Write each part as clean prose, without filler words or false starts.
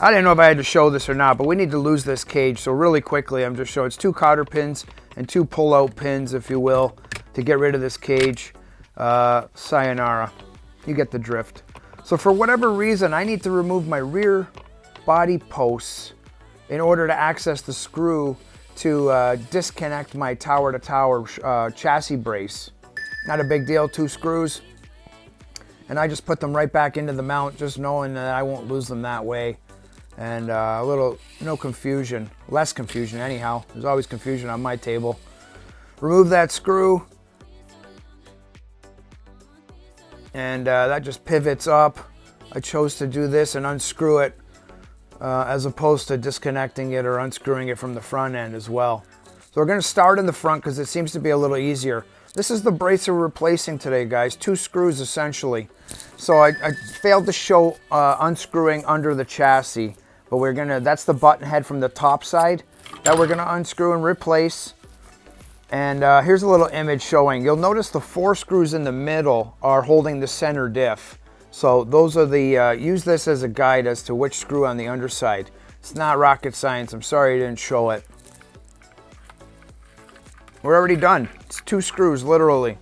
I didn't know if I had to show this or not, but we need to lose this cage. So really quickly, I'm just showing it's 2 cotter pins and 2 pull-out pins, if you will, to get rid of this cage. Sayonara. You get the drift. So for whatever reason, I need to remove my rear body posts in order to access the screw to disconnect my tower-to-tower chassis brace. Not a big deal, 2 screws. And I just put them right back into the mount, just knowing that I won't lose them that way. And no confusion, less confusion anyhow. There's always confusion on my table. Remove that screw. And that just pivots up. I chose to do this and unscrew it as opposed to disconnecting it or unscrewing it from the front end as well. So we're going to start in the front because it seems to be a little easier. This is the brace we're replacing today, guys. 2 screws essentially. So I failed to show unscrewing under the chassis, but that's the button head from the top side that we're gonna unscrew and replace. And here's a little image showing. You'll notice the 4 screws in the middle are holding the center diff. So those are the, use this as a guide as to which screw on the underside. It's not rocket science. I'm sorry I didn't show it. We're already done. It's 2 screws, literally.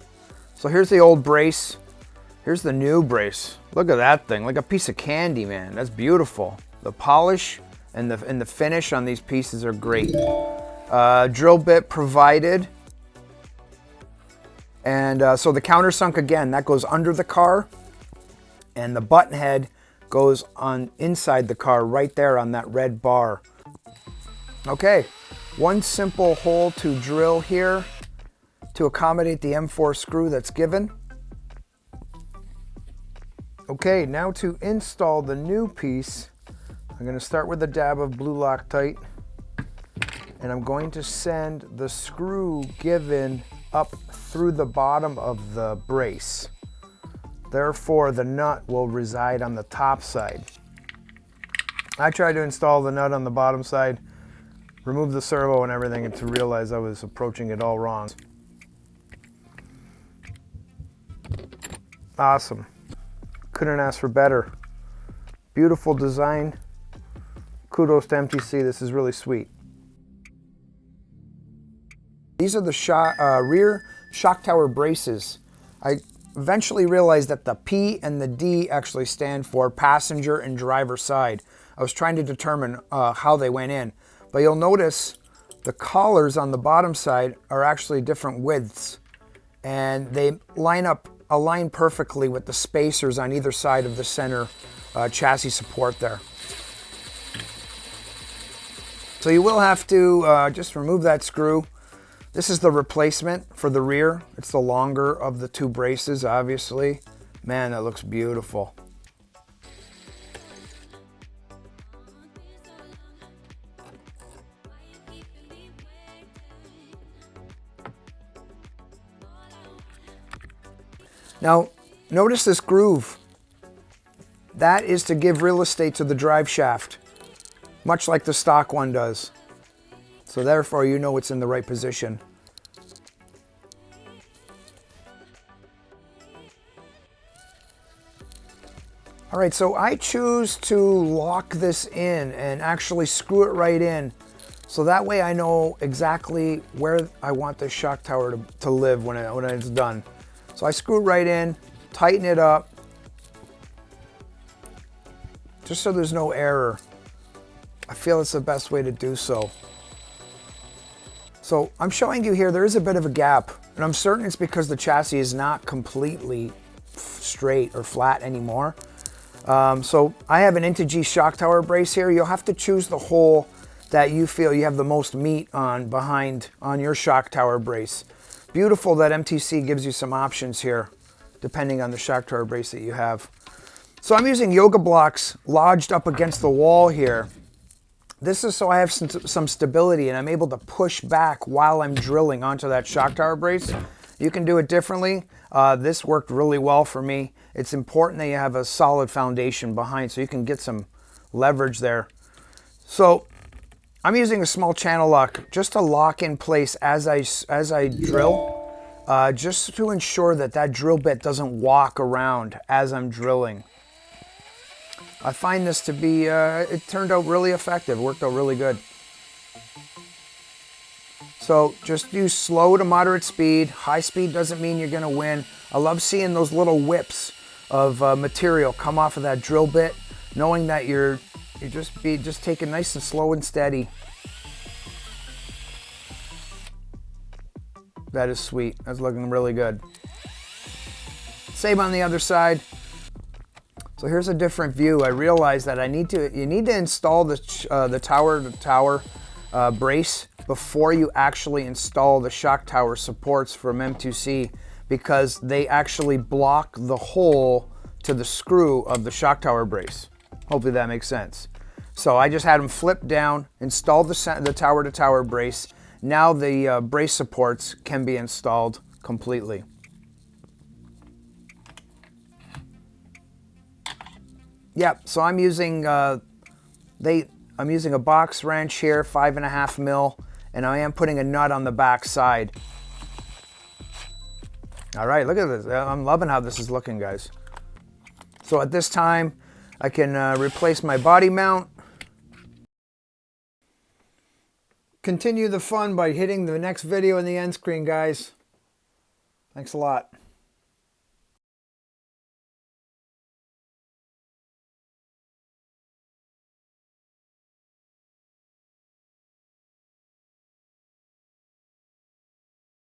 So here's the old brace. Here's the new brace. Look at that thing, like a piece of candy, man. That's beautiful. The polish and the finish on these pieces are great. Drill bit provided. And so the countersunk, again, that goes under the car. And the button head goes on inside the car right there on that red bar. Okay, 1 simple hole to drill here to accommodate the M4 screw that's given. Okay, now to install the new piece, I'm going to start with a dab of blue Loctite, and I'm going to send the screw given up through the bottom of the brace. Therefore, the nut will reside on the top side. I tried to install the nut on the bottom side, remove the servo and everything, and to realize I was approaching it all wrong. Awesome. Couldn't ask for better. Beautiful design. Kudos to M2C. This is really sweet. These are the rear shock tower braces. I eventually realized that the P and the D actually stand for passenger and driver side. I was trying to determine how they went in, but you'll notice the collars on the bottom side are actually different widths, and they align perfectly with the spacers on either side of the center chassis support there. So you will have to just remove that screw. This is the replacement for the rear. It's the longer of the 2 braces, obviously. Man, that looks beautiful. Now, notice this groove. That is to give real estate to the drive shaft, much like the stock one does. So therefore, you know it's in the right position. All right, so I choose to lock this in and actually screw it right in. So that way I know exactly where I want this shock tower to live when it's done. So I screw it right in, tighten it up, just so there's no error. I feel it's the best way to do so. So I'm showing you here, there is a bit of a gap, and I'm certain it's because the chassis is not completely straight or flat anymore. So I have an N2G shock tower brace here. You'll have to choose the hole that you feel you have the most meat on on your shock tower brace. Beautiful that M2C gives you some options here, depending on the shock tower brace that you have. So I'm using yoga blocks lodged up against the wall here. This is so I have some stability and I'm able to push back while I'm drilling onto that shock tower brace. You can do it differently. This worked really well for me. It's important that you have a solid foundation behind so you can get some leverage there. So I'm using a small channel lock just to lock in place as I drill, just to ensure that that drill bit doesn't walk around as I'm drilling. I find this to be, it turned out really effective, worked out really good. So just use slow to moderate speed. High speed doesn't mean you're gonna win. I love seeing those little whips of material come off of that drill bit, knowing that you're just take it nice and slow and steady. That is sweet. That's looking really good. Same on the other side. So here's a different view. I realized that you need to install the tower-to-tower brace before you actually install the shock tower supports from M2C, because they actually block the hole to the screw of the shock tower brace. Hopefully that makes sense. So I just had them flip down, install the tower-to-tower brace. Now the brace supports can be installed completely. Yep, so I'm using a box wrench here, 5.5 mil, and I am putting a nut on the back side. All right, look at this. I'm loving how this is looking, guys. So at this time, I can replace my body mount. Continue the fun by hitting the next video in the end screen, guys. Thanks a lot.